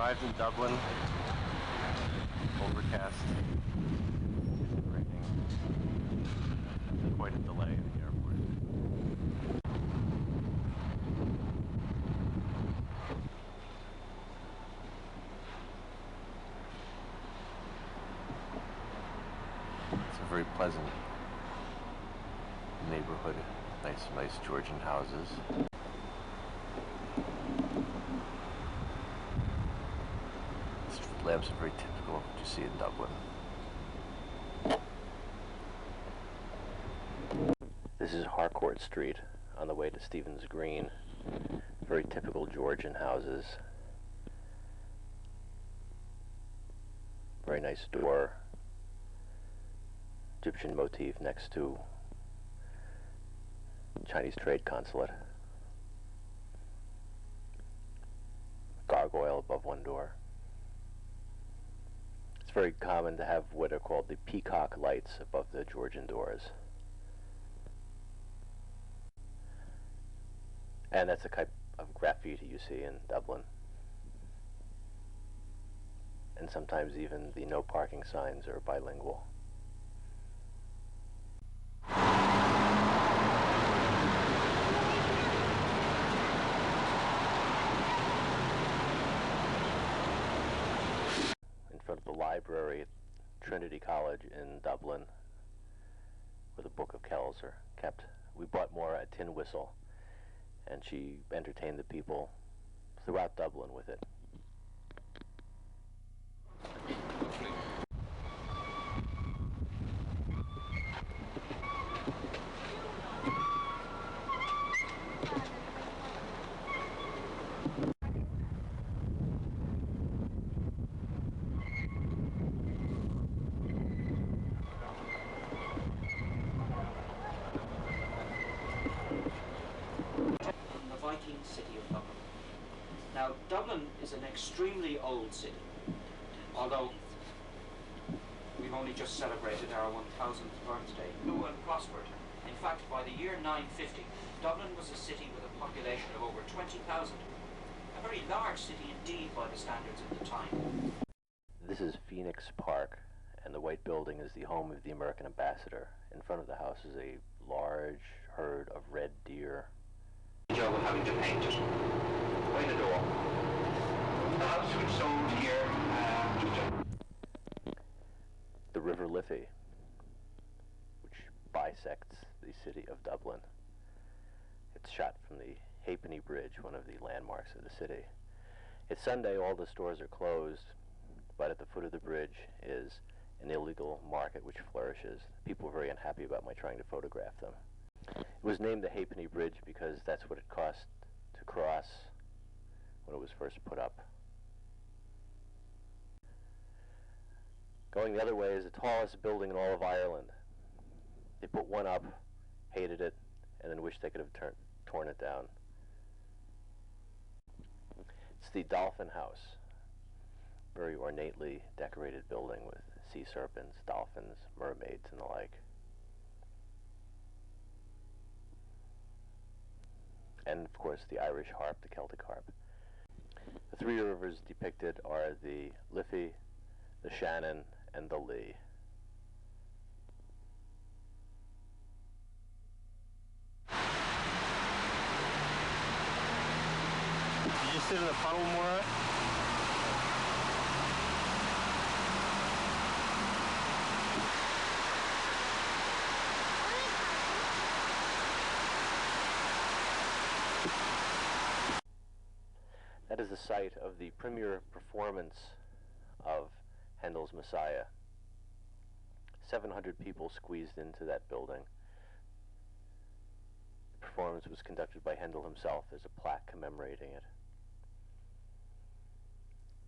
arrived in Dublin. Overcast. Raining. Quite a delay at the airport. It's a very pleasant neighborhood. Nice Georgian houses. Street lamps are very typical of what you see in Dublin. This is Harcourt Street on the way to Stephen's Green. Very typical Georgian houses. Very nice door. Egyptian motif next to Chinese trade consulate. Gargoyle above one door. It's very common to have what are called the peacock lights above the Georgian doors. And that's the type of graffiti you see in Dublin. And sometimes even the no parking signs are bilingual. In front of the library at Trinity College in Dublin, where the Book of Kells are kept, we bought Maura a tin whistle, and she entertained the people throughout Dublin with it. Viking city of Dublin. Now, Dublin is an extremely old city, although we've only just celebrated our 1000th birthday. Grew and prospered. In fact, by the year 950, Dublin was a city with a population of over 20,000. A very large city indeed by the standards of the time. This is Phoenix Park, and the white building is the home of the American ambassador. In front of the house is a large herd of red deer. Job of having to paint it. Way the door. The house which sold here, the River Liffey, which bisects the city of Dublin. It's shot from the Halfpenny Bridge, one of the landmarks of the city. It's Sunday, all the stores are closed, but at the foot of the bridge is an illegal market which flourishes. People are very unhappy about my trying to photograph them. It was named the Halfpenny Bridge because that's what it cost to cross when it was first put up. Going the other way is the tallest building in all of Ireland. They put one up, hated it, and then wished they could have torn it down. It's the Dolphin House, very ornately decorated building with sea serpents, dolphins, mermaids, and the like. And of course the Irish harp, the Celtic harp. The three rivers depicted are the Liffey, the Shannon, and the Lee. Did you sit in the puddle, Maura? That is the site of the premiere performance of Handel's Messiah. 700 people squeezed into that building. The performance was conducted by Handel himself. There's a plaque commemorating it.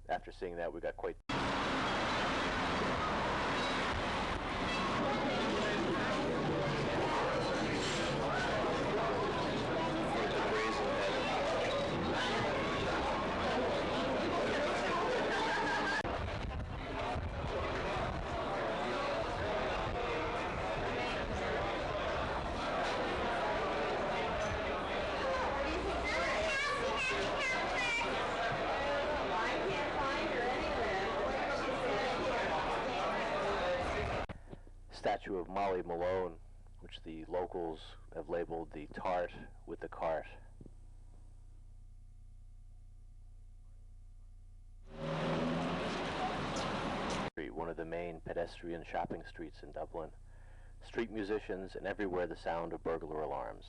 After seeing that, we got quite... statue of Molly Malone, which the locals have labeled the tart with the cart. One of the main pedestrian shopping streets in Dublin. Street musicians, and everywhere the sound of burglar alarms.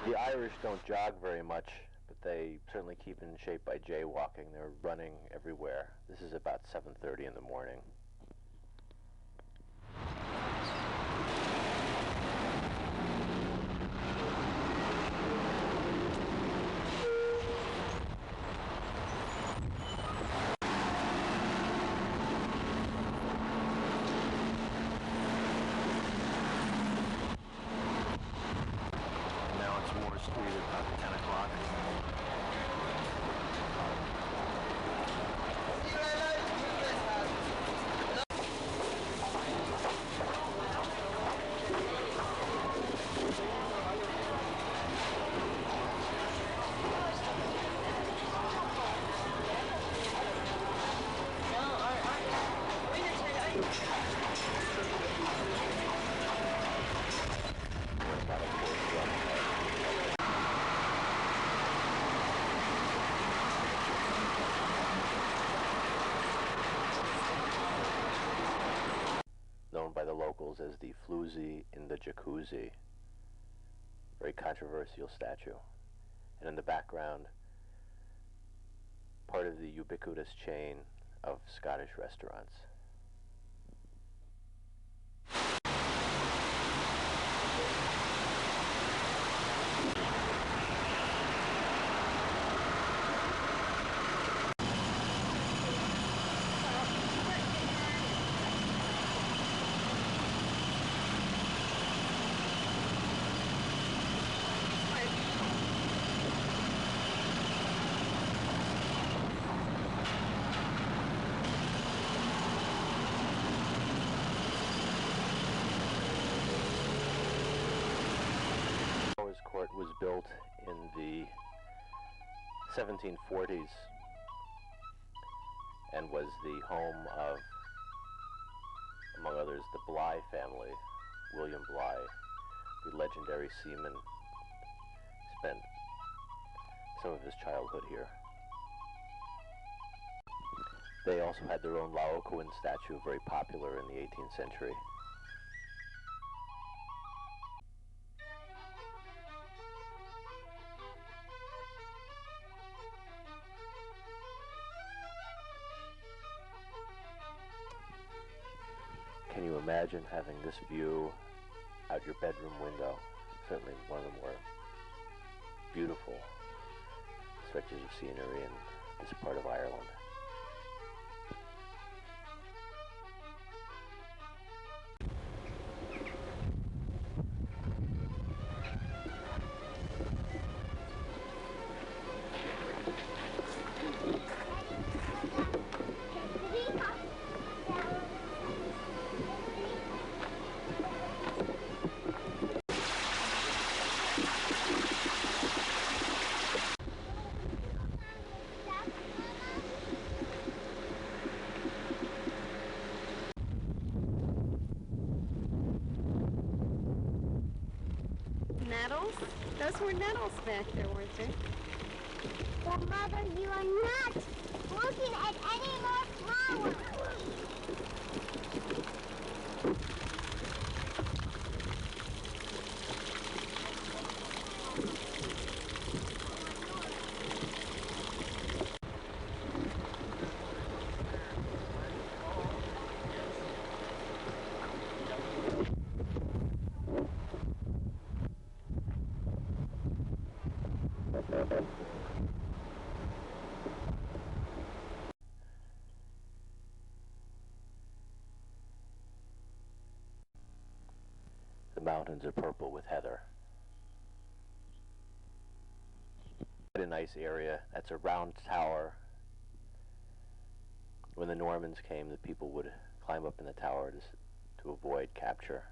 The Irish don't jog very much, but they certainly keep in shape by jaywalking. They're running everywhere. This is about 7:30 in the morning. Known by the locals as the floozy in the jacuzzi. Very controversial statue. And in the background, part of the ubiquitous chain of Scottish restaurants. Court was built in the 1740s and was the home of, among others, the Bligh family. William Bligh, the legendary seaman, spent some of his childhood here. They also had their own Laocoon statue, very popular in the 18th century. Can you imagine having this view out your bedroom window? Certainly one of the more beautiful stretches of scenery in this part of Ireland. Nettles? Those were nettles back there, weren't they? Well, Mother, you are not looking at any more flowers. The mountains are purple with heather. A nice area. That's a round tower. When the Normans came, the people would climb up in the tower to avoid capture.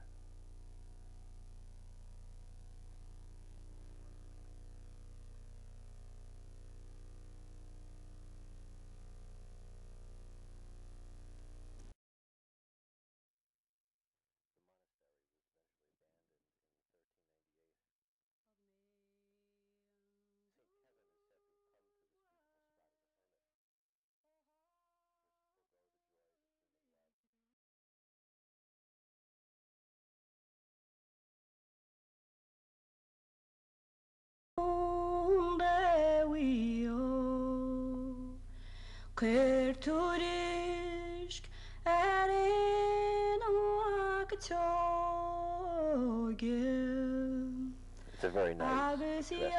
It's a very nice dressed cemetery.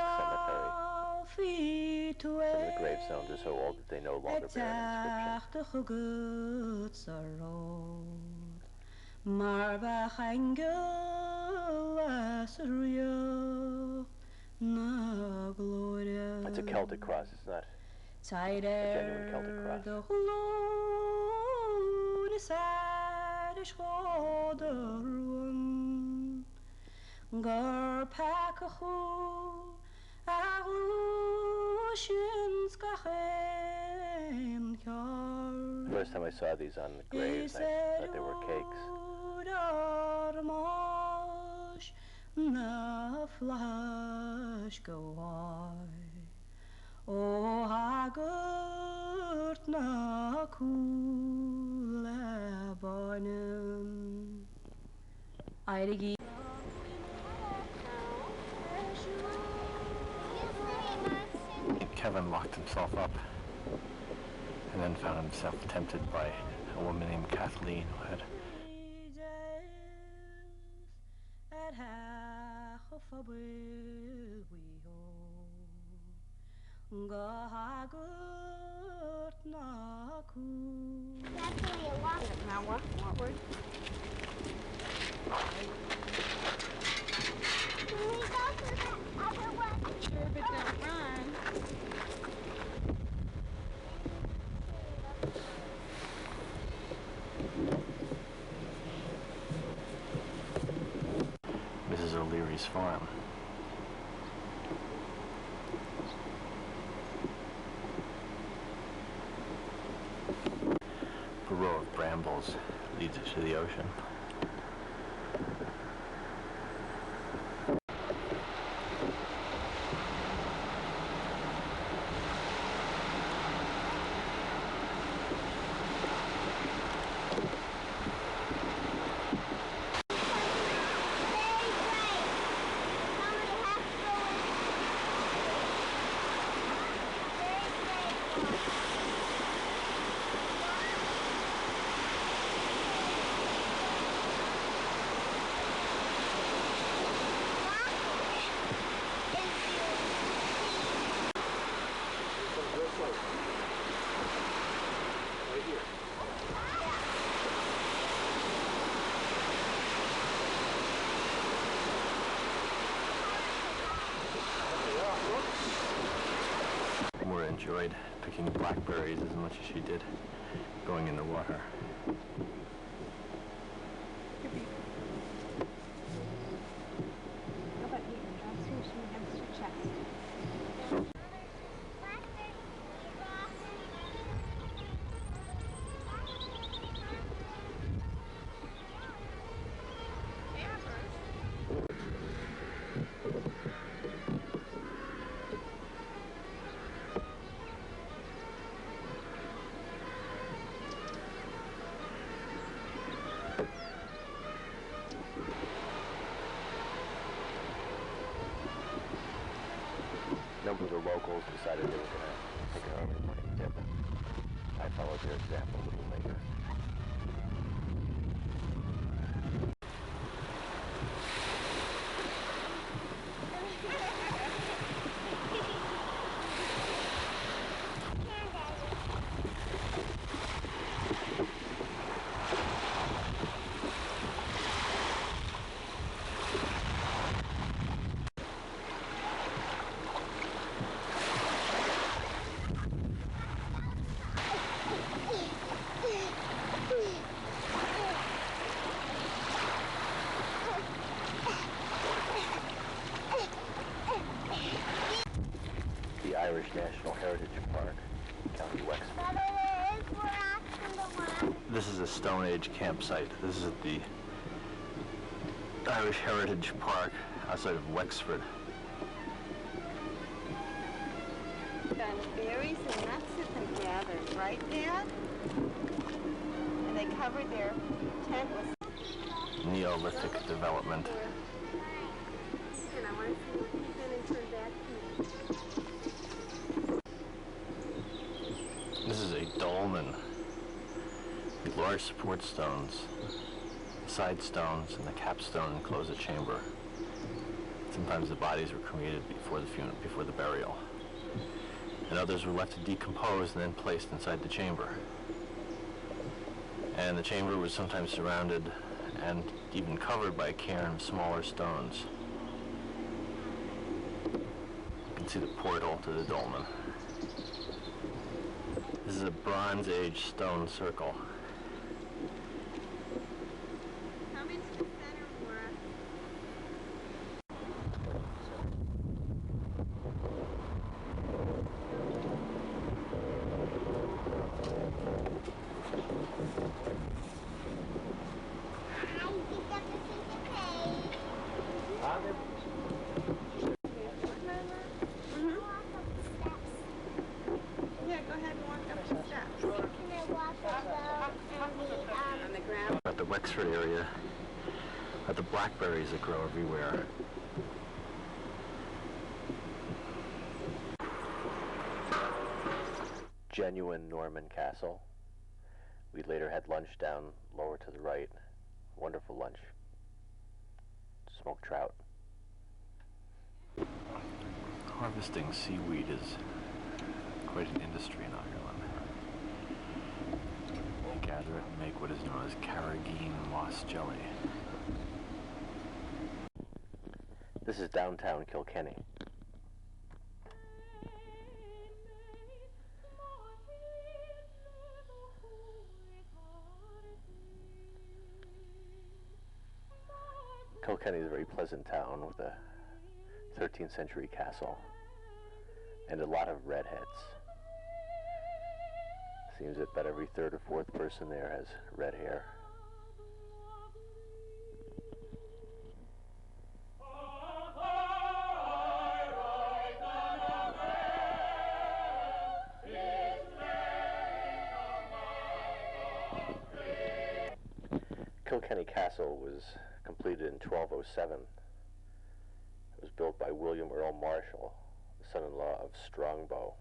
Some of the gravestones are so old that they no longer bear an inscription. It's a Celtic cross, it's not a genuine Celtic cross. The first time I saw these on the graves, I thought they were cakes. Kevin locked himself up and then found himself tempted by a woman named Kathleen who had That's really a lot. Now what word? Can we go to the other one? Sure, but don't run. Mrs. O'Leary's farm. A row of brambles leads us to the ocean. Moore enjoyed picking blackberries as much as she did going in the water. How about you? Drop some against your chest. A number of the locals decided they were going to take an early morning dip. I followed their example a little later. National Heritage Park, County Wexford. Mother, there is rocks in the water. This is a Stone Age campsite. This is at the Irish Heritage Park outside of Wexford. Done berries and nuts that they gathered, right, Dad? And they covered their tent with Neolithic development. and I want to see what he's in and turn back to me. This is a dolmen with large support stones, side stones, and the capstone enclose a chamber. Sometimes the bodies were cremated before the burial, and others were left to decompose and then placed inside the chamber. And the chamber was sometimes surrounded and even covered by a cairn of smaller stones. You can see the portal to the dolmen. This is a Bronze Age stone circle. Come into the center, Maura. Yeah, go ahead and walk up the steps. Can I walk On the ground. At the Wexford area are the blackberries that grow everywhere. Genuine Norman castle. We later had lunch down lower to the right. Wonderful lunch. Smoked trout. Harvesting seaweed is quite an industry in Ireland. They gather it and make what is known as carrageen moss jelly. This is downtown Kilkenny. Kilkenny is a very pleasant town with a 13th century castle and a lot of redheads. Seems that about every third or fourth person there has red hair. Kilkenny Castle was completed in 1207. It was built by William Earl Marshall, the son-in-law of Strongbow.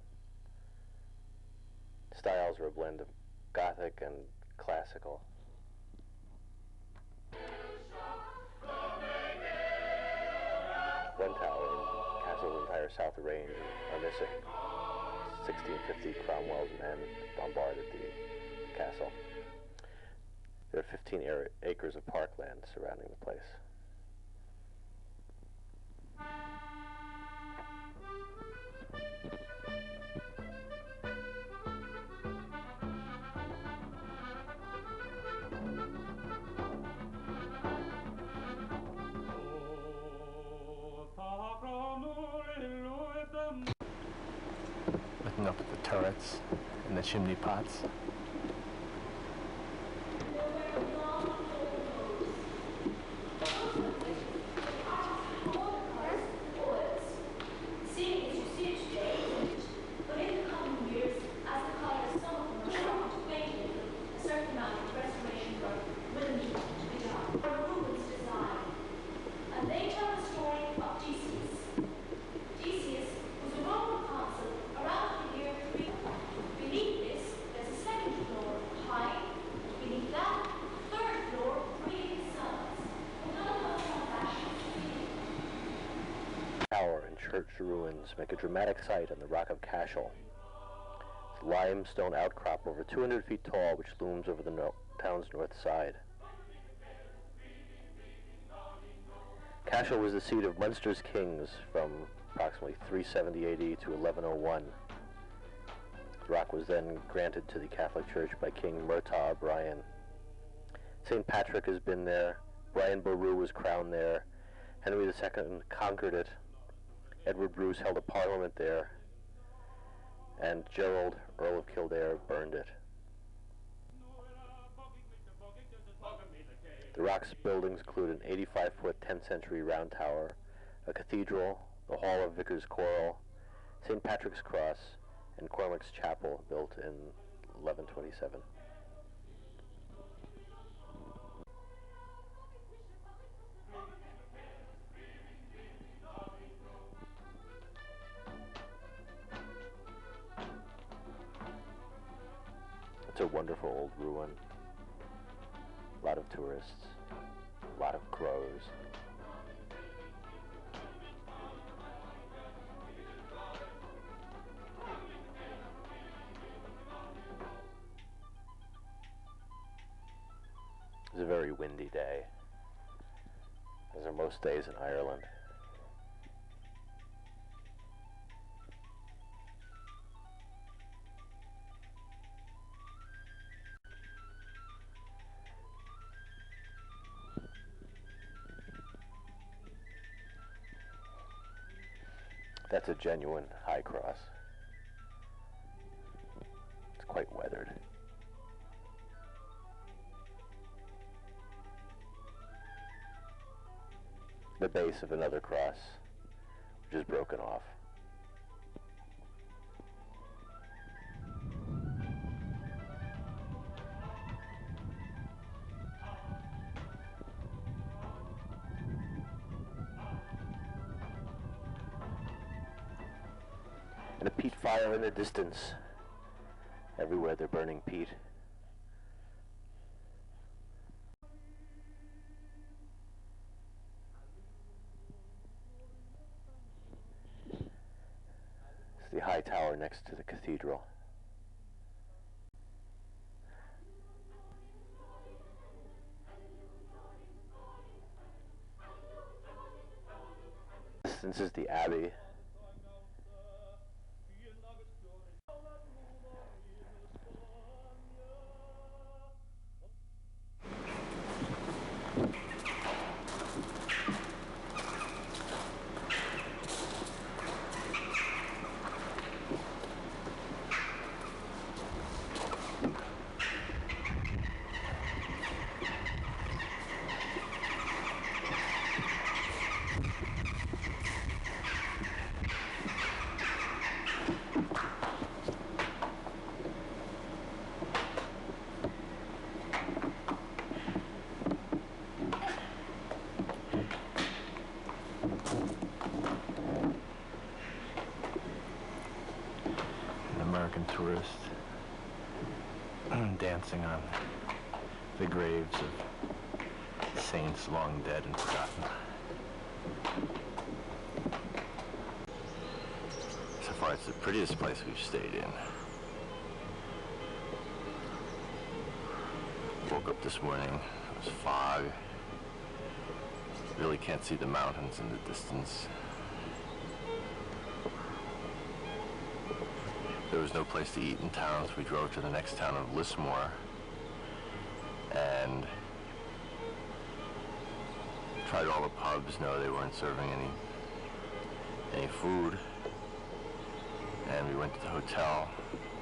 Styles were a blend of Gothic and classical. One tower in Castle's entire south range are missing. 1650 Cromwell's men bombarded the castle. There are 15 acres of parkland surrounding the place. Looking up at the turrets and the chimney pots. Church ruins make a dramatic sight on the Rock of Cashel. It's a limestone outcrop over 200 feet tall which looms over the town's north side. Cashel was the seat of Munster's kings from approximately 370 AD to 1101. The rock was then granted to the Catholic Church by King Murtagh O'Brien. St. Patrick has been there. Brian Boru was crowned there. Henry II conquered it. Edward Bruce held a parliament there, and Gerald, Earl of Kildare, burned it. The rock's buildings include an 85-foot 10th century round tower, a cathedral, the Hall of Vicars' Choral, St. Patrick's Cross, and Cormac's Chapel, built in 1127. It's a wonderful old ruin. A lot of tourists, a lot of crows. It's a very windy day, as are most days in Ireland. That's a genuine high cross. It's quite weathered. The base of another cross, which is broken off. And a peat fire in the distance. Everywhere they're burning peat. It's the high tower next to the cathedral. This is the abbey. American tourist dancing on the graves of saints long dead and forgotten. So far, it's the prettiest place we've stayed in. Woke up this morning, it was fog. Really can't see the mountains in the distance. There was no place to eat in town, so we drove to the next town of Lismore and tried all the pubs. No, they weren't serving any food. And we went to the hotel,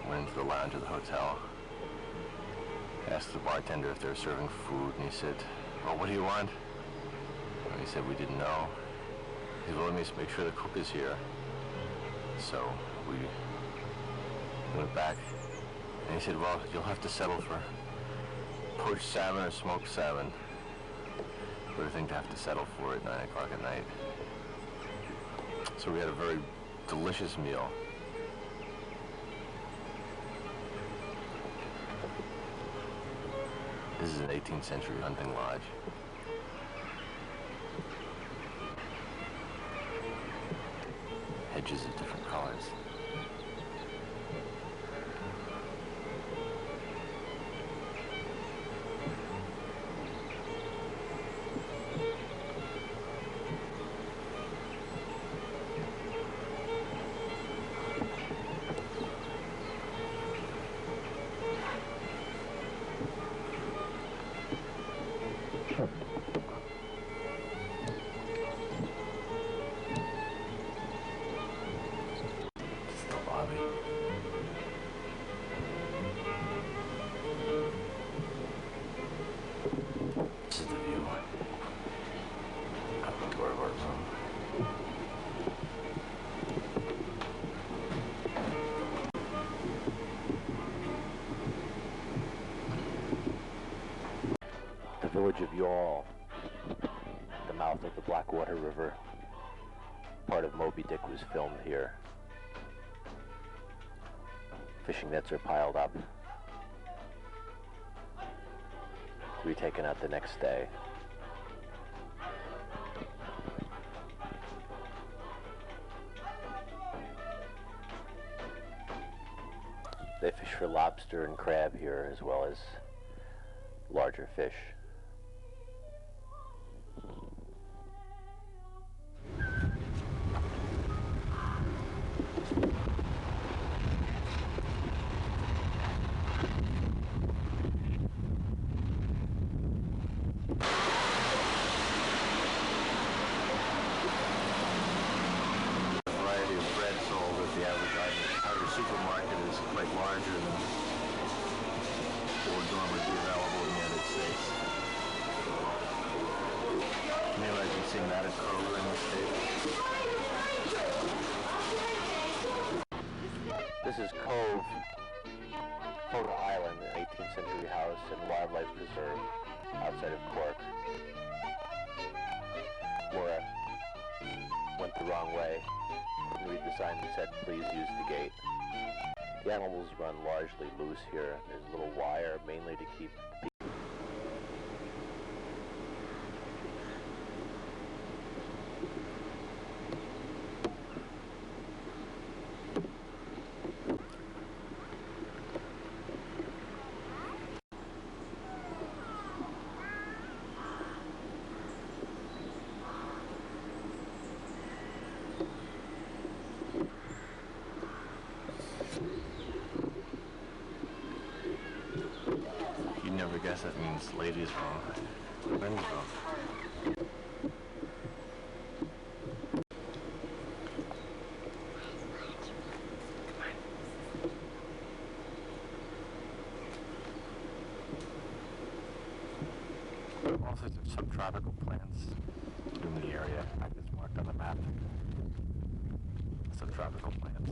went into the lounge of the hotel, asked the bartender if they were serving food, and he said, "Well, what do you want?" And he said, "We didn't know." He said, "Well, let me just make sure the cook is here." So we went back, and he said, "Well, you'll have to settle for poached salmon or smoked salmon." What a thing to have to settle for at 9 o'clock at night. So we had a very delicious meal. This is an 18th century hunting lodge. Hedges of different colors. village of Yawl, the mouth of the Blackwater River. Part of Moby Dick was filmed here. Fishing nets are piled up to be taken out the next day. They fish for lobster and crab here, as well as larger fish. Supermarket is quite larger than what would normally be available in the United States. Can you imagine seeing that at Kroger in the States? This is Cove, Photo Island, an 18th century house and wildlife preserve outside of Cork. Laura went the wrong way. Couldn't read the sign that said, "Please use the gate." The animals run largely loose here. There's a little wire, mainly to keep the people. You never guess that means ladies wrong. Men's wrong. All sorts of subtropical plants in the area. I just marked on the map. Subtropical plants.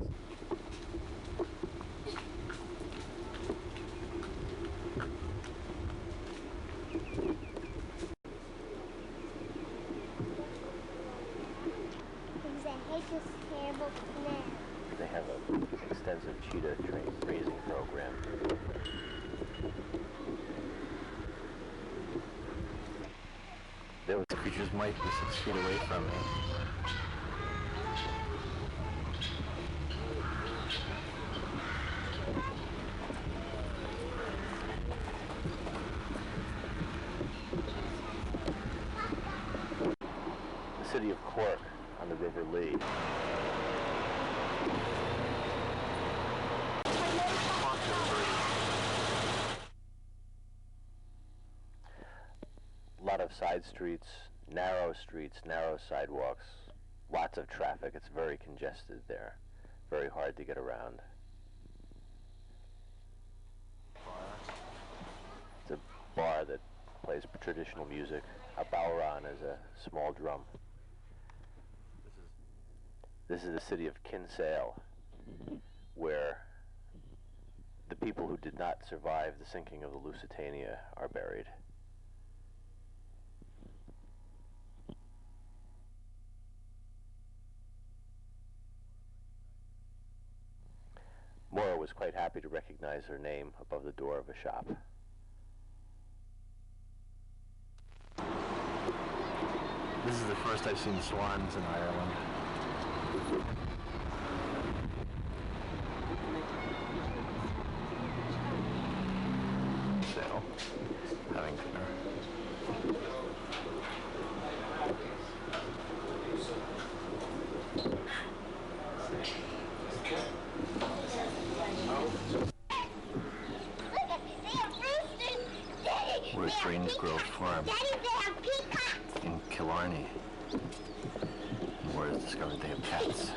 They have an extensive cheetah raising program. Those creatures might be 6 feet away from me. The city of Cork on the River Lee. A lot of side streets, narrow sidewalks, lots of traffic. It's very congested there, very hard to get around. It's a bar that plays traditional music. A bowron is a small drum. This is the city of Kinsale, where the people who did not survive the sinking of the Lusitania are buried. Maura was quite happy to recognize her name above the door of a shop. This is the first I've seen swans in Ireland. So, having dinner. We're at Greensgrove Farm in Killarney. Where it's discovered they have cats.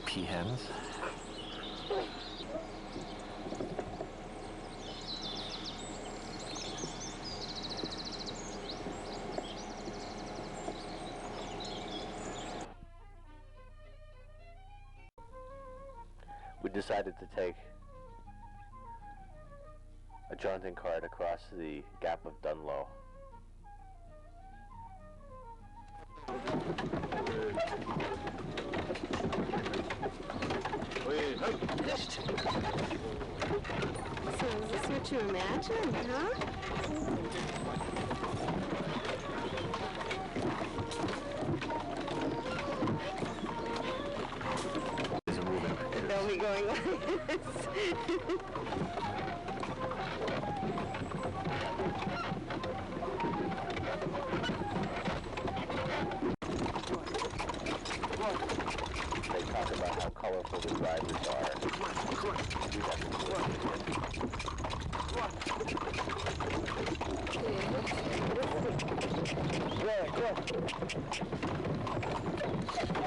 Peahens. We decided to take A jaunting cart across the Gap of Dunlow. So is this what you imagined, huh? Is it moving? They'll be going like this. They talk about how colorful the drivers are. We have to do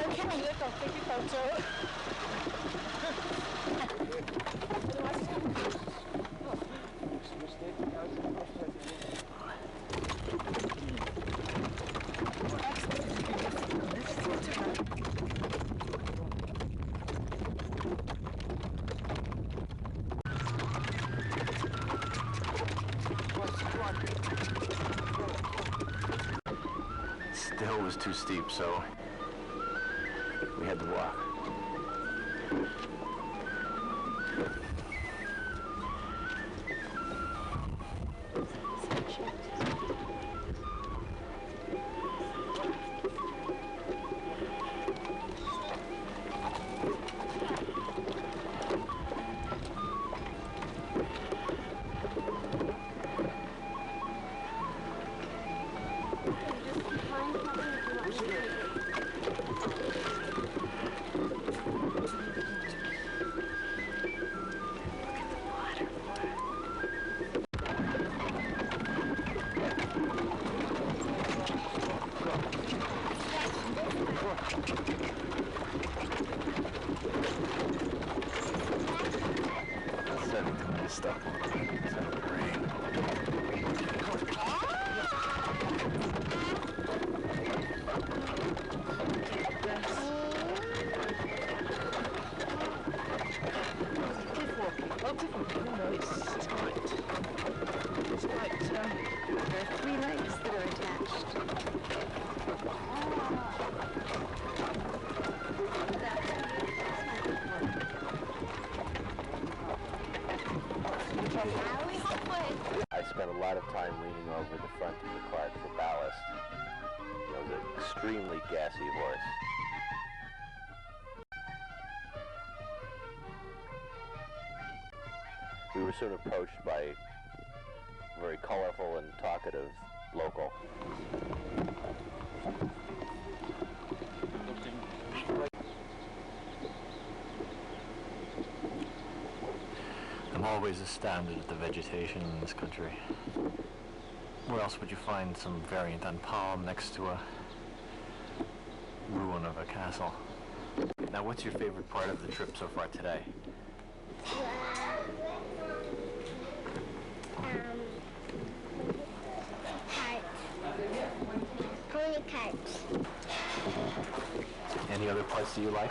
Okay, look, I'll take your photo. Still was too steep, so we had to walk. Stuff. There are 3 legs that are attached. I spent a lot of time leaning over the front of the cart for ballast. It was an extremely gassy horse. We were soon approached by a very colorful and talkative local. I'm always astounded at the vegetation in this country. Where else would you find some variant on palm next to a ruin of a castle? Now, what's your favorite part of the trip so far today? Pony carts. Any other parts that you like?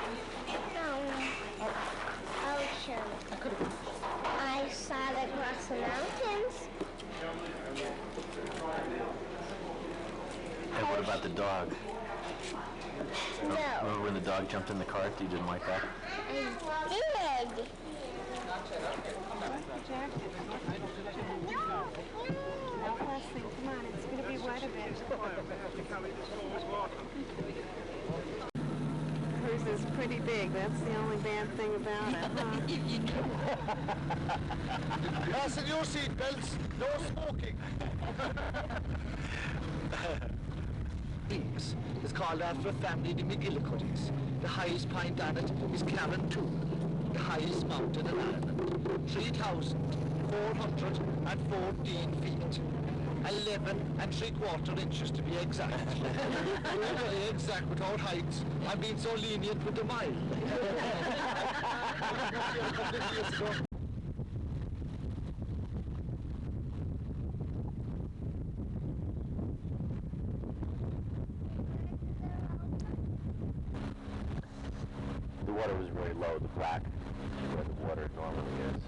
Ocean. I saw the across the mountains. And what about the dog? No. Remember when the dog jumped in the cart? You didn't like that? I did. Now, Leslie, come on, it's going to be wet a bit. Hers is pretty big. That's the only bad thing about it, huh? Fasten your seatbelts. No smoking. Peaks is called after a family, the McGillicuddies. The highest point on it is Carrantune, the highest mountain in Ireland. 3,414 feet. 11 3/4 inches to be exact. We're very exact without heights. I'm being so lenient with the mile. The water was very low, the black, where the water normally is.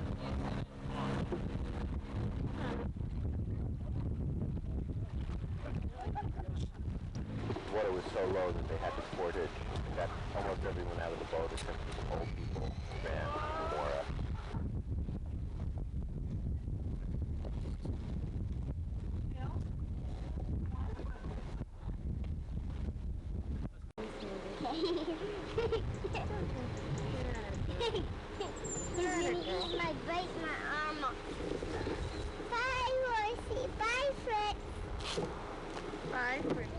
The water was so low that they had to portage, that almost everyone out of the boat, except for some old people, ran to Mora. He might bite my arm off. Bye, Horsey. Bye, Fritz. Bye, Fritz.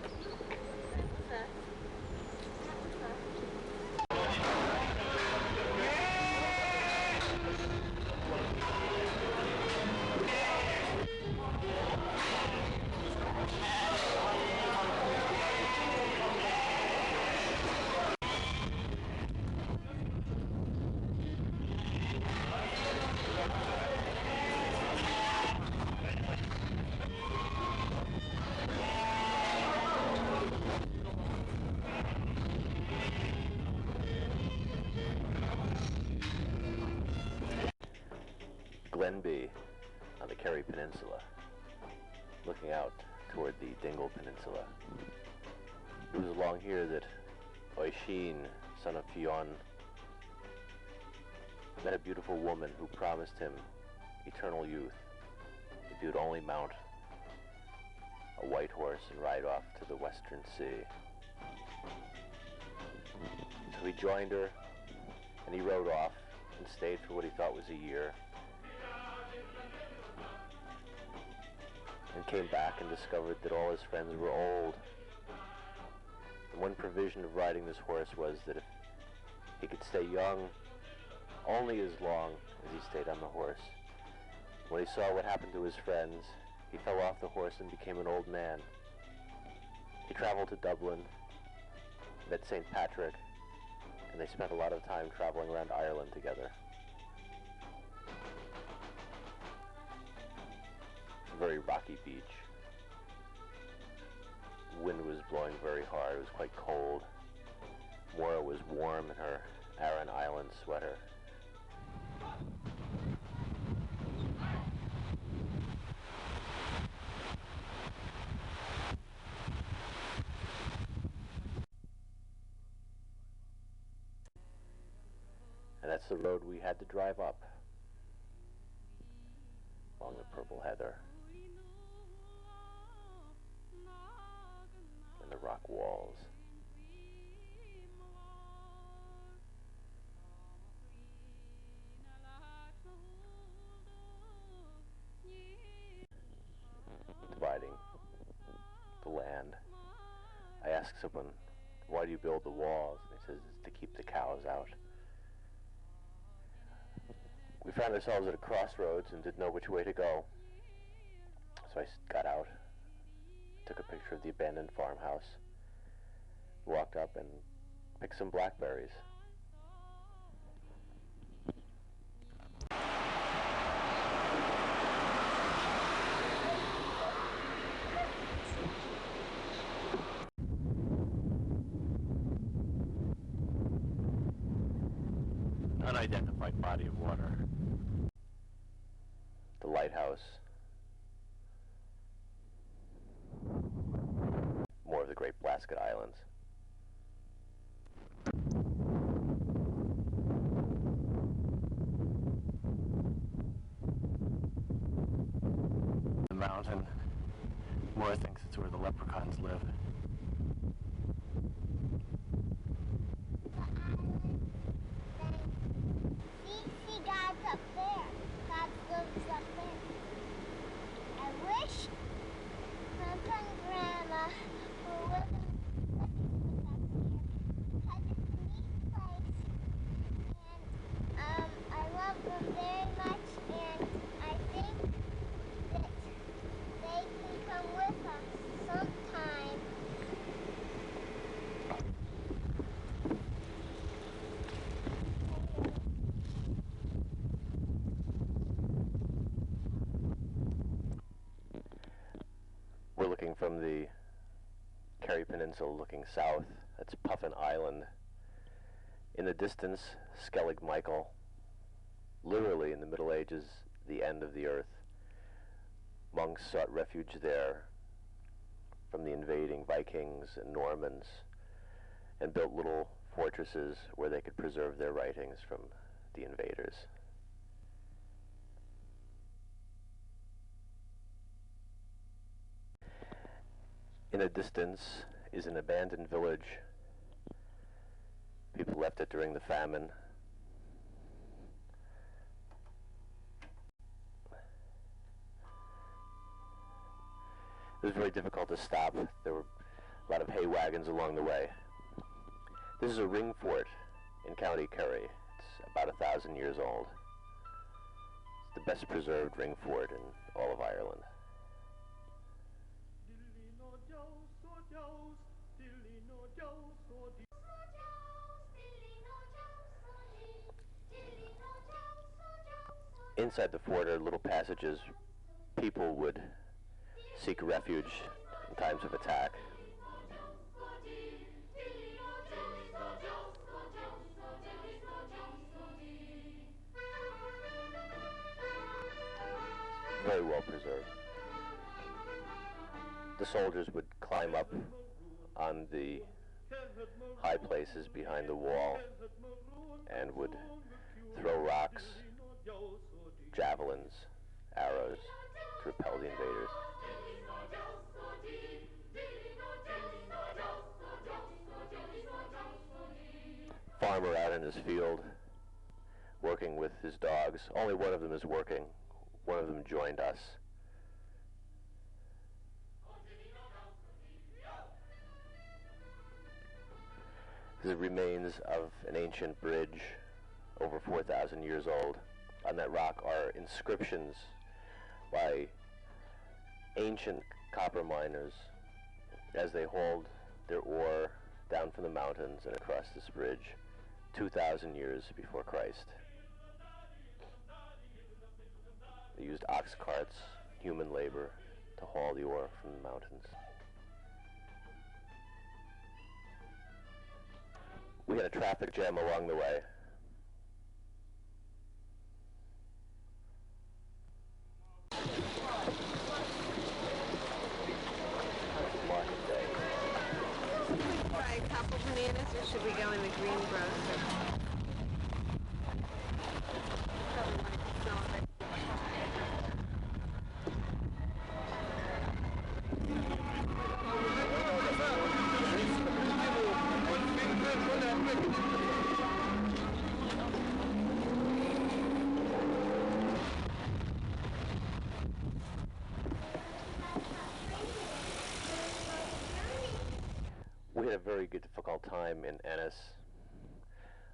Glenby on the Kerry Peninsula, looking out toward the Dingle Peninsula. It was along here that Oisin, son of Fionn, met a beautiful woman who promised him eternal youth if he would only mount a white horse and ride off to the Western Sea. So he joined her, and he rode off and stayed for what he thought was a year, and came back and discovered that all his friends were old. And one provision of riding this horse was that if he could stay young only as long as he stayed on the horse. When he saw what happened to his friends, he fell off the horse and became an old man. He traveled to Dublin, met St. Patrick, and they spent a lot of time traveling around Ireland together. Very rocky beach. Wind was blowing very hard. It was quite cold. Maura was warm in her Aran Island sweater. And that's the road we had to drive up along the purple heather and the rock walls. Dividing the land. I asked someone, why do you build the walls? And he says, it's to keep the cows out. We found ourselves at a crossroads and didn't know which way to go. So I got out, took a picture of the abandoned farmhouse, walked up and picked some blackberries. Unidentified body of water. The lighthouse. More of the Great Blasket Islands. The mountain. Maura thinks it's where the leprechauns live. See, God's up there. God lives up there. I wish Grandpa and Grandma were living with us up here, because it's a neat place, and I love them very much, and I think that they can come with us sometime. We're looking from the Kerry Peninsula looking south. That's Puffin Island. In the distance, Skellig Michael. Literally in the Middle Ages, the end of the earth. Monks sought refuge there from the invading Vikings and Normans and built little fortresses where they could preserve their writings from the invaders. In the distance is an abandoned village. People left it during the famine. It was very difficult to stop. There were a lot of hay wagons along the way. This is a ring fort in County Kerry. It's about 1,000 years old. It's the best preserved ring fort in all of Ireland. Inside the fort are little passages. People would seek refuge in times of attack. Very well preserved. The soldiers would climb up on the high places behind the wall and would throw rocks, javelins, arrows to repel the invaders. Farmer out in his field working with his dogs. Only one of them is working. One of them joined us. The remains of an ancient bridge over 4,000 years old. On that rock are inscriptions by ancient copper miners as they hauled their ore down from the mountains and across this bridge 2,000 years before Christ. They used ox carts, human labor, to haul the ore from the mountains. We had a traffic jam along the way. Market day. Buy a couple bananas, or should we go in the greengrocer? Probably want to sell it. We had a very difficult time in Ennis.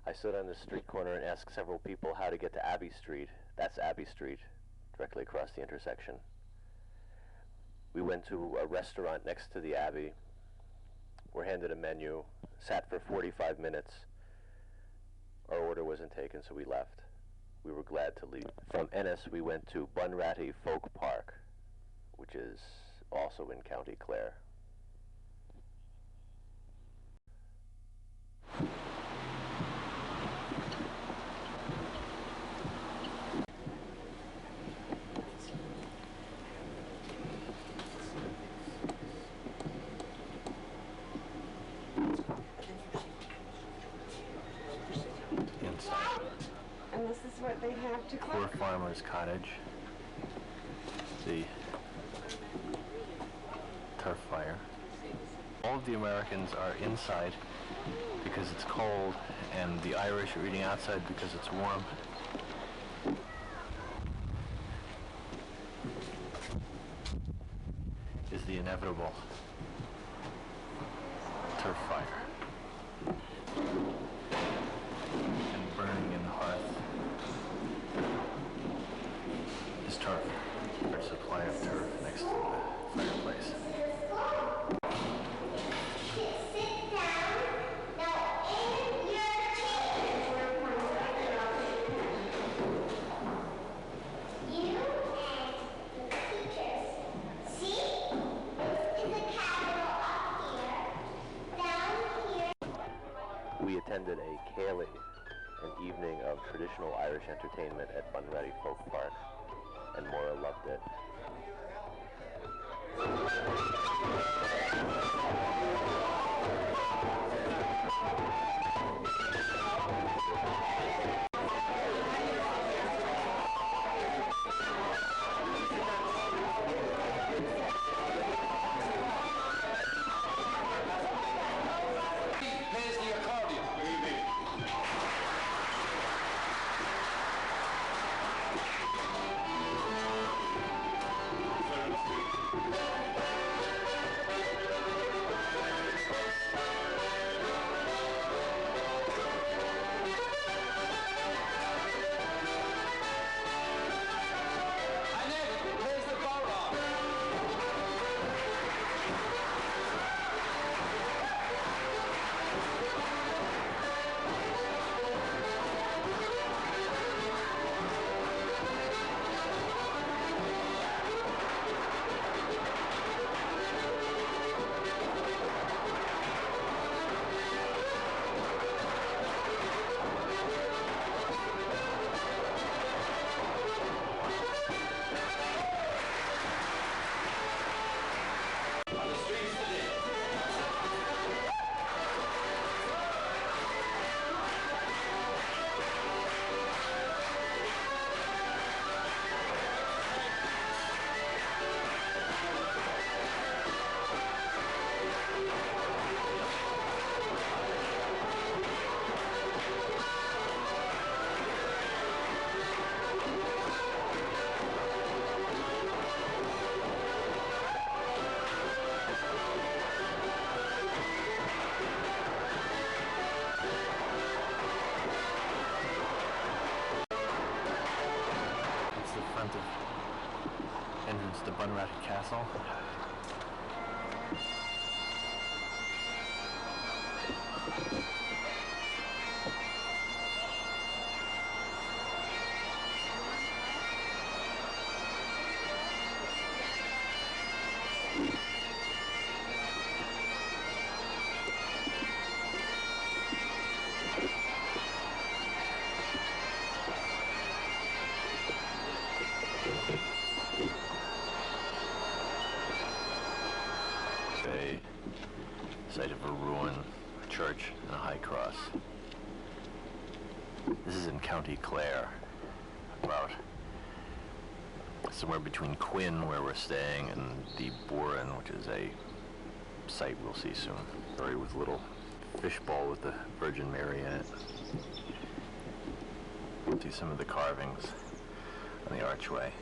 I stood on the street corner and asked several people how to get to Abbey Street. That's Abbey Street, directly across the intersection. We went to a restaurant next to the Abbey. Were handed a menu, sat for 45 minutes. Our order wasn't taken, so we left. We were glad to leave. From Ennis, we went to Bunratty Folk Park, which is also in County Clare. And this is what they have to Poor cook. farmer's cottage. The turf fire. All of the Americans are inside because it's cold, and the Irish are eating outside because it's warm. Is the inevitable turf fire. And burning in the hearth is turf. Our supply of turf next to the fireplace. We attended a Cayley, an evening of traditional Irish entertainment at Bunratty Folk Park, and Maura loved it. Entrance to Bunratty Castle. Site of a ruin, a church, and a high cross. This is in County Clare, about somewhere between Quinn, where we're staying, and the Boren, which is a site we'll see soon. Sorry, with a little fishbowl with the Virgin Mary in it. We'll see some of the carvings on the archway.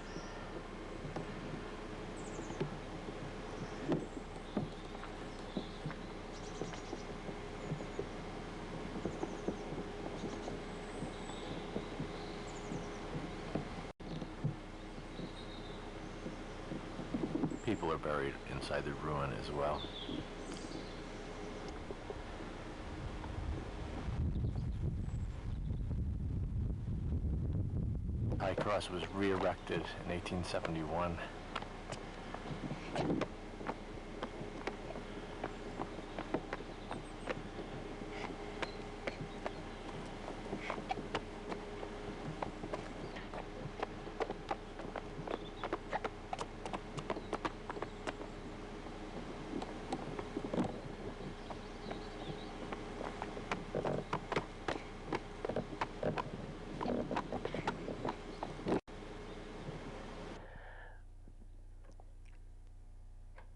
People are buried inside the ruin as well. High Cross was re-erected in 1871.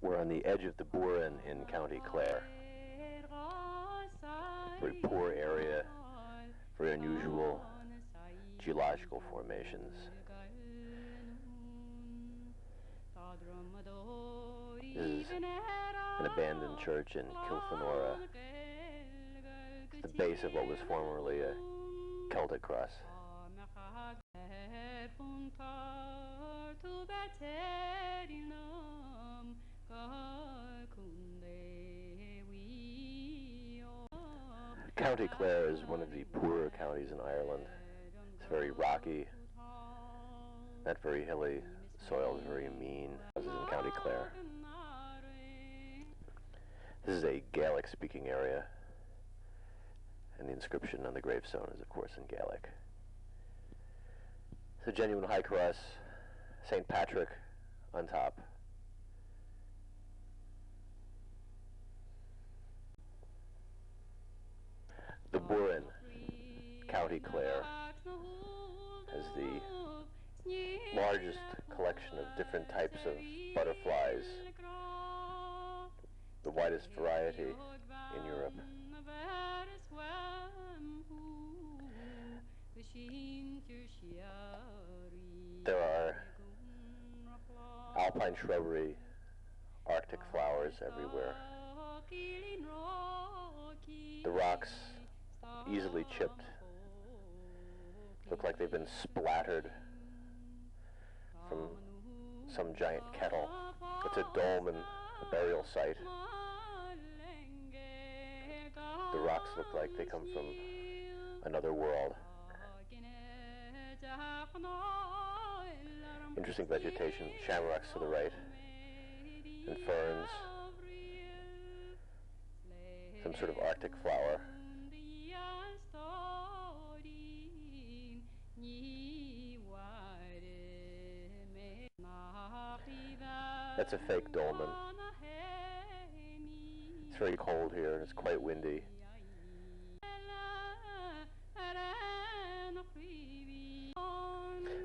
We're on the edge of the Boren in County Clare. Very poor area, very unusual geological formations. This is an abandoned church in Kilfenora. It's the base of what was formerly a Celtic cross. County Clare is one of the poorer counties in Ireland. It's very rocky, not very hilly. Soil is very mean. This is in County Clare. This is a Gaelic-speaking area, and the inscription on the gravestone is, of course, in Gaelic. It's a genuine high cross, St. Patrick on top. The Boren, County Clare, has the largest collection of different types of butterflies, the widest variety in Europe. There are alpine shrubbery, Arctic flowers everywhere. The rocks, easily chipped, look like they've been splattered from some giant kettle. It's a dolmen, a burial site. The rocks look like they come from another world. Interesting vegetation, shamrocks to the right, and ferns, some sort of Arctic flower. That's a fake dolmen. It's very cold here and it's quite windy.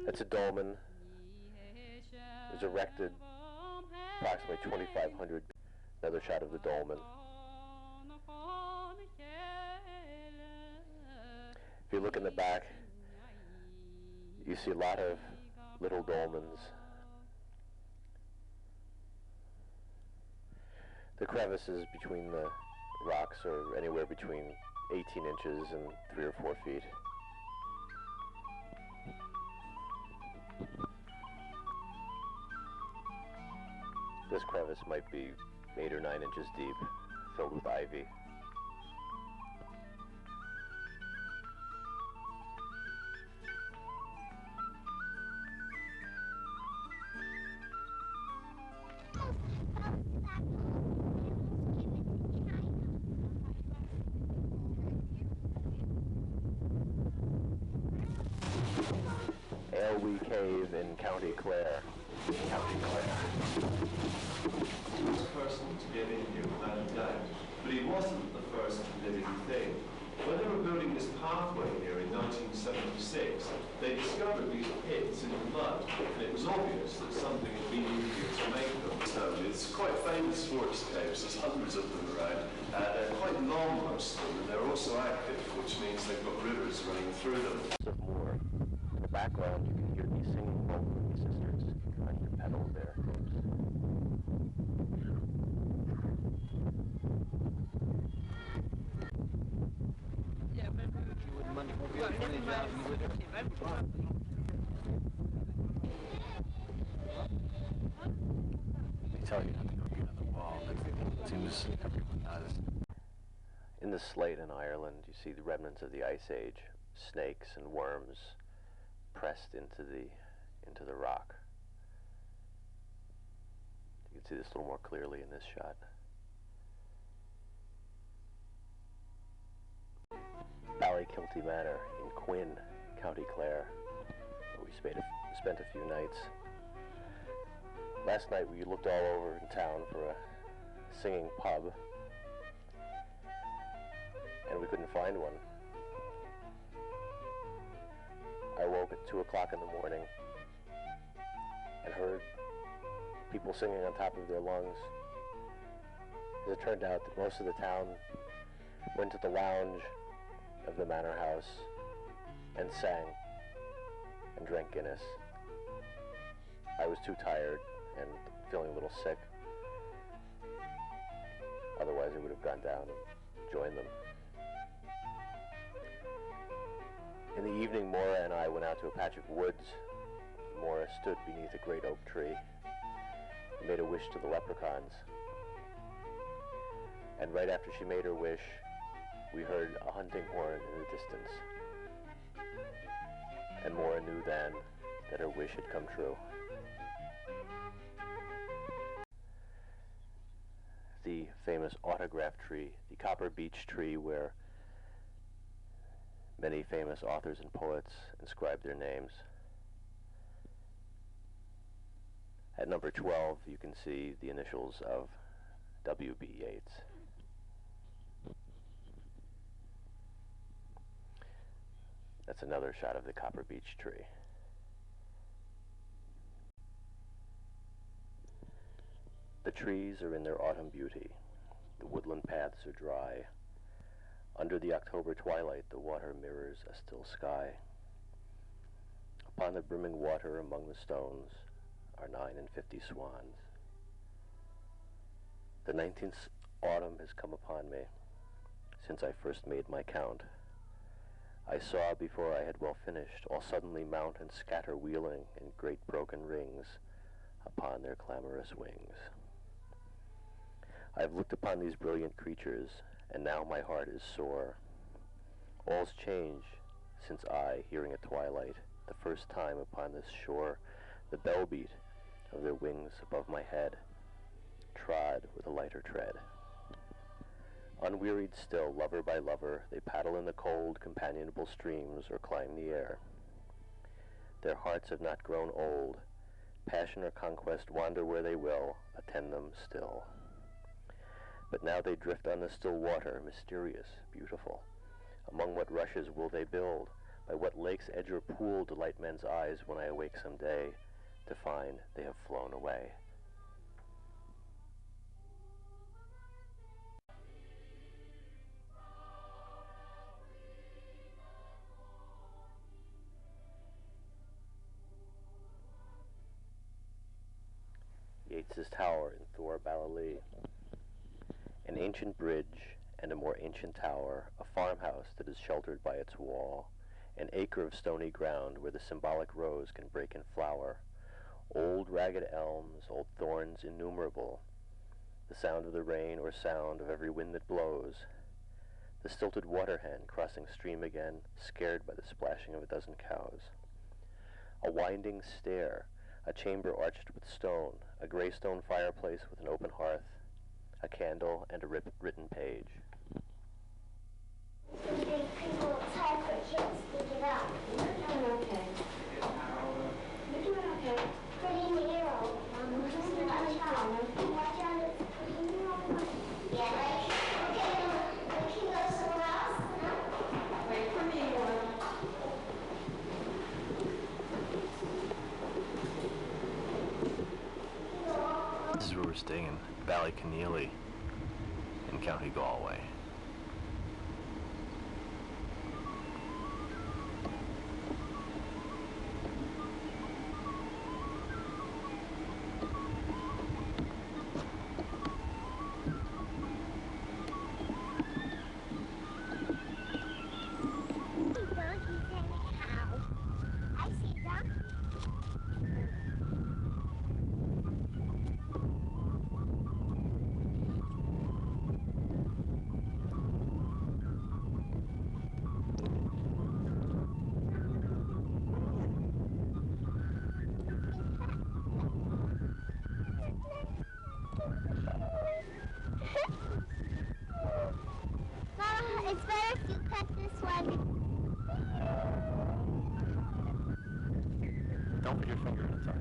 That's a dolmen. It was erected approximately 2,500. Another shot of the dolmen. If you look in the back, you see a lot of little dolmens. The crevices between the rocks are anywhere between 18 inches and 3 or 4 feet. This crevice might be 8 or 9 inches deep, filled with ivy. Ailwee Cave in County Clare. County Clare. He was the first to get in here without a doubt, but he wasn't the first living thing. When they were building this pathway here in 1976, they discovered these pits in the mud, and it was obvious that something had been in here to make them. So it's quite famous forest caves. There's hundreds of them around. They're quite long, most of them, and they're also active, which means they've got rivers running through them. Of more. In the background, you can hear these singing Mulroney sisters trying to pedal their hooves. They tell you not to go near the wall. It seems everyone does. In the slate in Ireland, you see the remnants of the Ice Age, snakes and worms pressed into the rock. You can see this a little more clearly in this shot. Ballykilty Manor in Quinn, County Clare, where we spent a few nights. Last night we looked all over in town for a singing pub, and we couldn't find one. I woke at 2 o'clock in the morning and heard people singing on top of their lungs. As it turned out that most of the town went to the lounge of the manor house and sang and drank Guinness. I was too tired and feeling a little sick. Otherwise I would have gone down and joined them. In the evening, Maura and I went out to a patch of woods. Maura stood beneath a great oak tree and made a wish to the leprechauns. And right after she made her wish, we heard a hunting horn in the distance. And Maura knew then that her wish had come true. The famous autograph tree, the copper beech tree where many famous authors and poets inscribed their names. At number 12, you can see the initials of W.B. Yeats. That's another shot of the copper beech tree. The trees are in their autumn beauty. The woodland paths are dry. Under the October twilight, the water mirrors a still sky. Upon the brimming water among the stones are 59 swans. The 19th autumn has come upon me since I first made my count. I saw before I had well finished all suddenly mount and scatter wheeling in great broken rings upon their clamorous wings. I have looked upon these brilliant creatures, and now my heart is sore. All's changed since I, hearing at twilight, the first time upon this shore, the bell beat of their wings above my head, trod with a lighter tread. Unwearied still, lover by lover, they paddle in the cold, companionable streams or climb the air. Their hearts have not grown old. Passion or conquest wander where they will, attend them still. But now they drift on the still water, mysterious, beautiful. Among what rushes will they build? By what lake's edge or pool delight men's eyes when I awake some day to find they have flown away? Yeats's Tower in Thor Ballali. An ancient bridge and a more ancient tower, a farmhouse that is sheltered by its wall, an acre of stony ground where the symbolic rose can break in flower, Old ragged elms, old thorns innumerable, the sound of the rain or sound of every wind that blows, the stilted water hen crossing stream again, scared by the splashing of a dozen cows. A winding stair, a chamber arched with stone, a gray stone fireplace with an open hearth, a candle, and a written page. People type for kids to get up. You're doing okay. You're doing okay. Pretty narrow. Watch out. Watch out, it's pretty narrow. Yeah, right? Okay, we can go somewhere else. Wait for me. This is where we're staying in Ballyconneely in County Galway. Mama, it's better if you cut this one. Don't put your finger in its eye.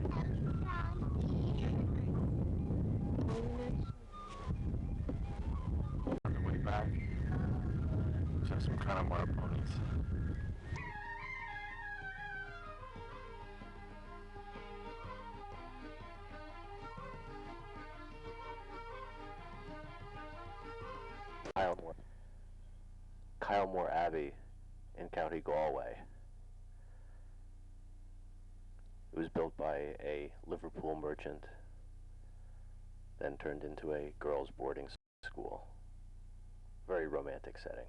On the way back, so some kind of more opponents. Kylemore Abbey in County Galway. It was built by a Liverpool merchant, then turned into a girls' boarding school. Very romantic setting.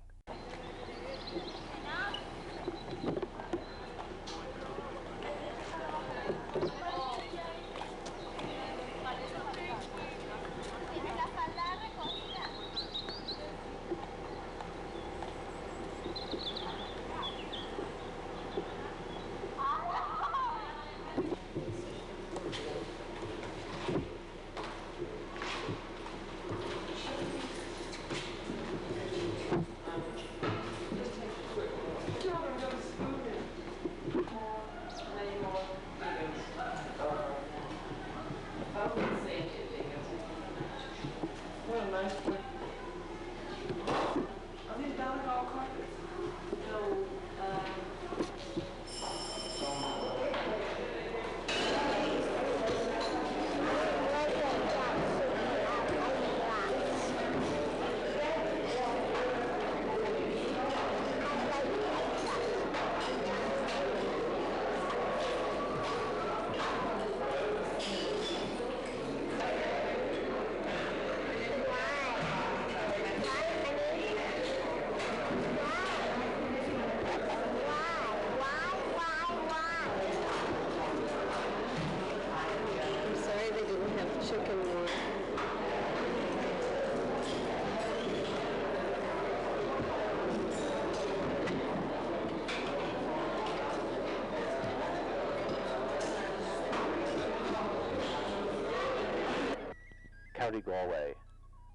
County Galway,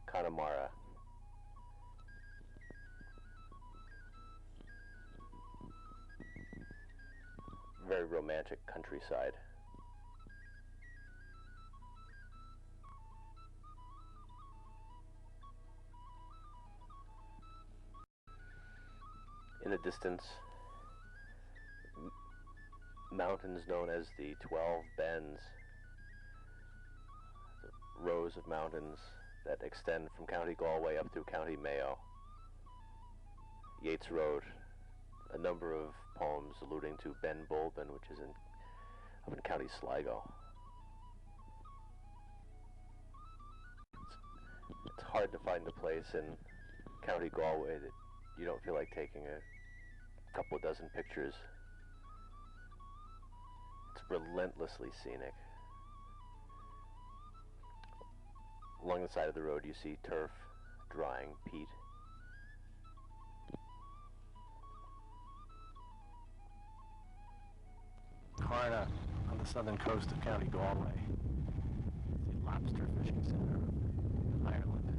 Connemara. Very romantic countryside. In the distance, mountains known as the 12 Bends, rows of mountains that extend from County Galway up through County Mayo. Yeats wrote a number of poems alluding to Ben Bulben, which is up in County Sligo. It's hard to find a place in County Galway that you don't feel like taking a couple of dozen pictures. It's relentlessly scenic. Along the side of the road you see turf, drying, peat. Carna, on the southern coast of County Galway. It's the lobster fishing center of Ireland.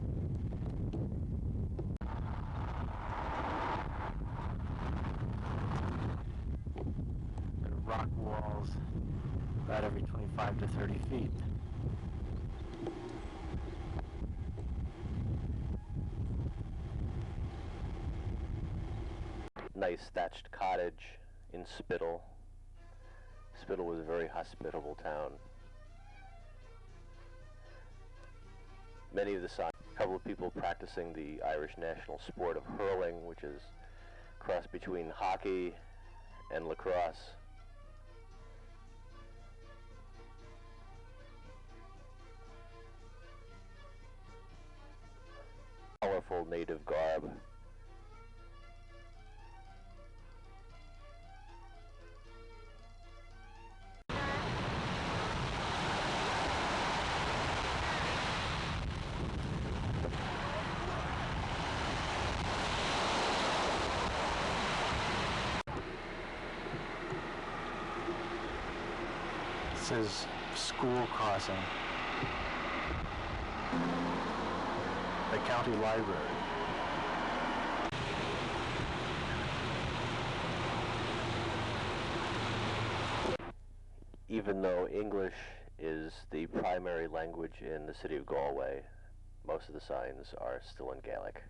There are rock walls about every 25 to 30 feet. Nice thatched cottage in Spittle. Spittle was a very hospitable town. Many of the signs, a couple of people practicing the Irish national sport of hurling, which is a cross between hockey and lacrosse. Colorful native garb. This is school crossing. The county library. Even though English is the primary language in the city of Galway, most of the signs are still in Gaelic.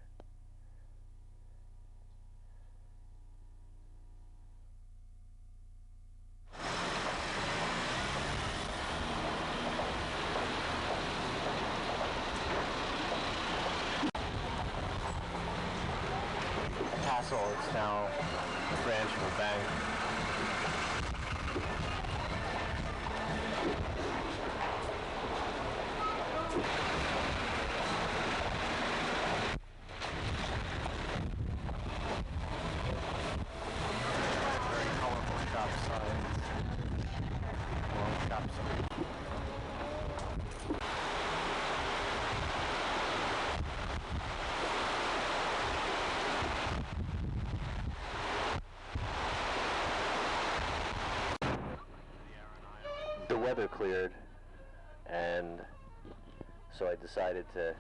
Castle, it's now a branch of a bank. Very colorful shop signs. Long shop signs. The weather cleared, and so I decided to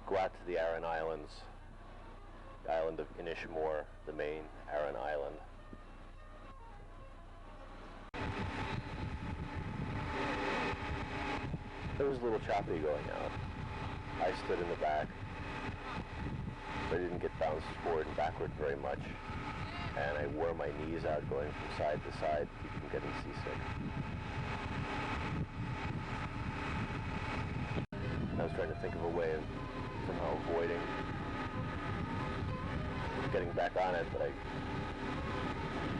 go out to the Aran Islands, the island of Inishmore, the main Aran Island. It was a little choppy going out. I stood in the back, but I didn't get bounced forward and backward very much, and I wore my knees out going from side to side to keep from getting seasick. I was trying to think of a way of somehow avoiding getting back on it, but I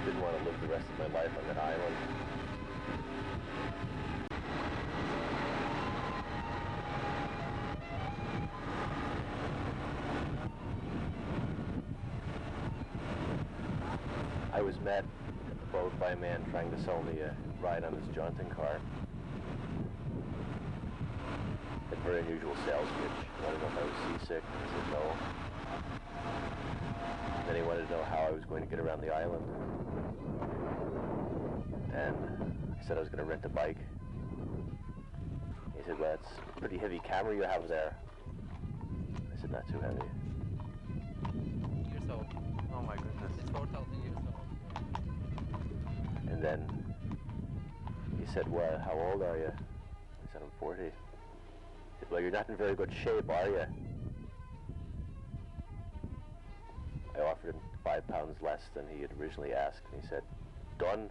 didn't want to live the rest of my life on that island. I was met at the boat by a man trying to sell me a ride on his jaunting car. A very unusual sales pitch. He wanted to know if I was seasick, and I said no. And then he wanted to know how I was going to get around the island. And I said I was going to rent a bike. He said, well, that's a pretty heavy camera you have there. I said, not too heavy. Years old. Oh my goodness. It's 4,000 years old. And then he said, well, how old are you? I said, I'm 40. He said, well, you're not in very good shape, are you? I offered him 5 pounds less than he had originally asked, and he said, done.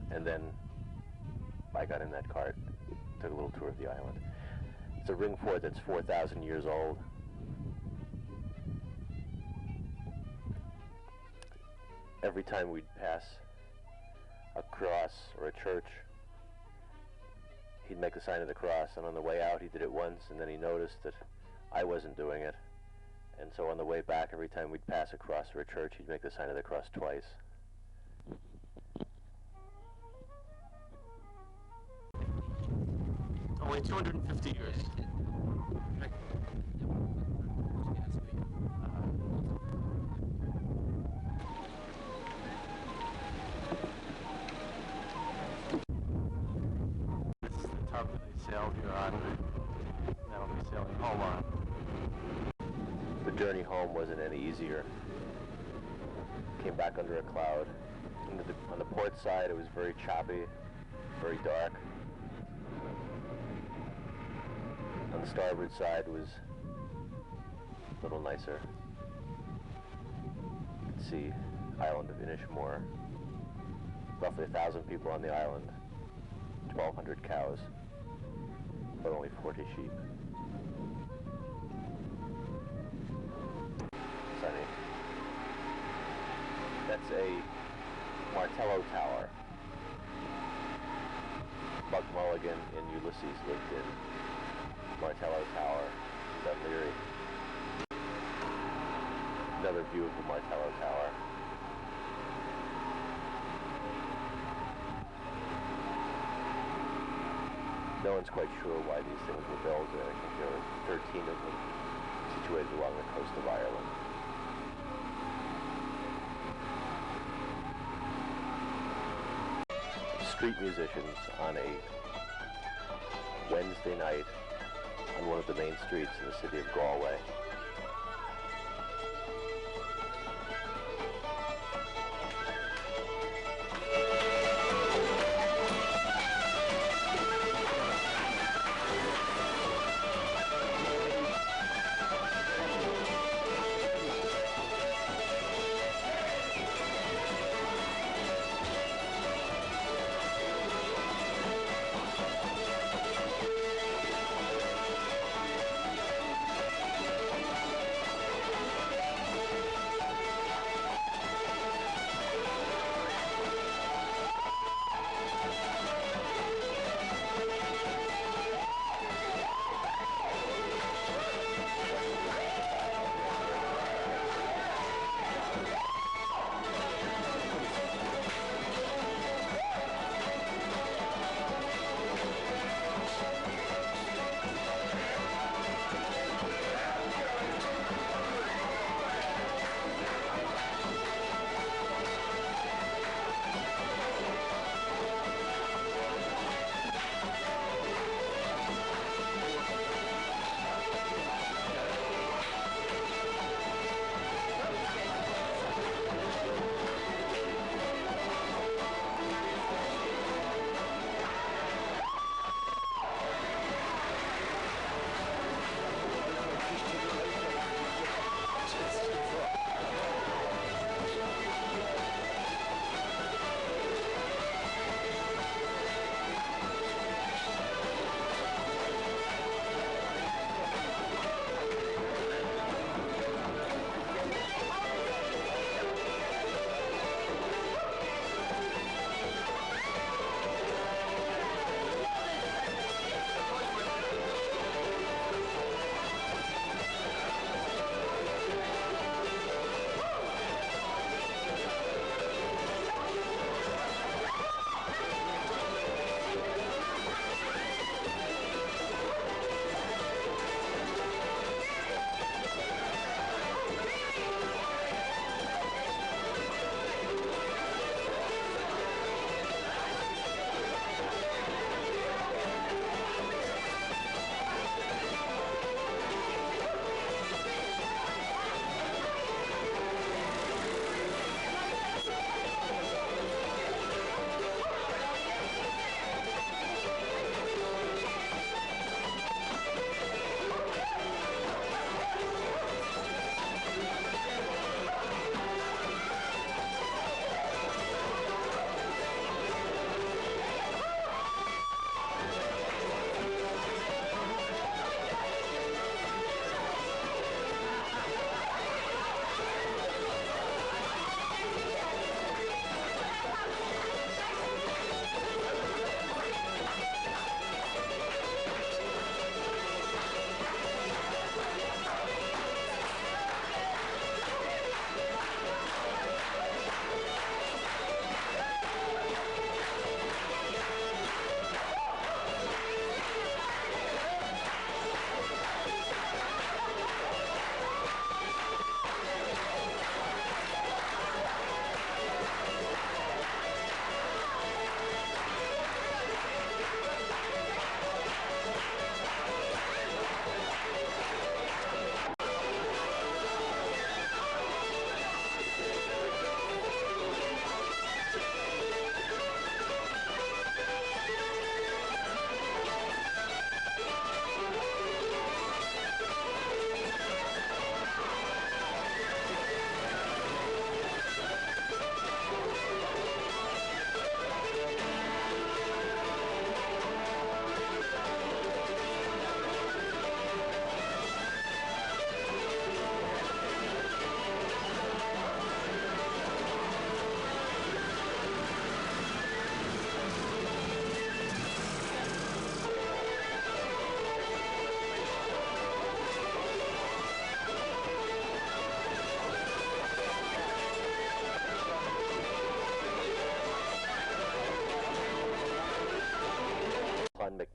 And then I got in that cart, took a little tour of the island. It's a ring fort that's 4,000 years old. Every time we'd pass a cross or a church, he'd make the sign of the cross, and on the way out he did it once, and then he noticed that I wasn't doing it. And so on the way back, every time we'd pass a cross or a church, he'd make the sign of the cross twice. Galway, 250 years. This is the tub that I sailed here on. Now I'll be sailing home on. The journey home wasn't any easier. Came back under a cloud. On the port side, it was very choppy, very dark. On the starboard side was a little nicer. You could see island of Inishmore. Roughly 1,000 people on the island, 1,200 cows, but only 40 sheep. Sunny. That's a Martello Tower. Buck Mulligan in Ulysses lived in Martello Tower, Dunleary. Another view of the Martello Tower. No one's quite sure why these things were built. I think there were 13 of them situated along the coast of Ireland. Street musicians on a Wednesday night on one of the main streets in the city of Galway.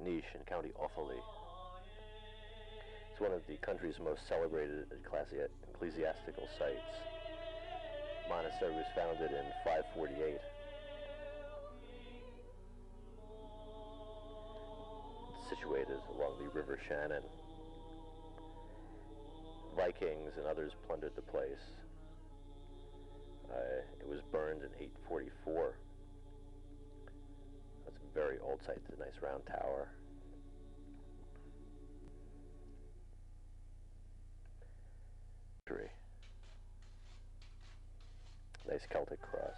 niche in County Offaly. It's one of the country's most celebrated ecclesiastical sites. The monastery was founded in 548. It's situated along the River Shannon. Vikings and others plundered the place. It was burned in 844. That's a very old site. It's a nice round tower. Nice Celtic cross.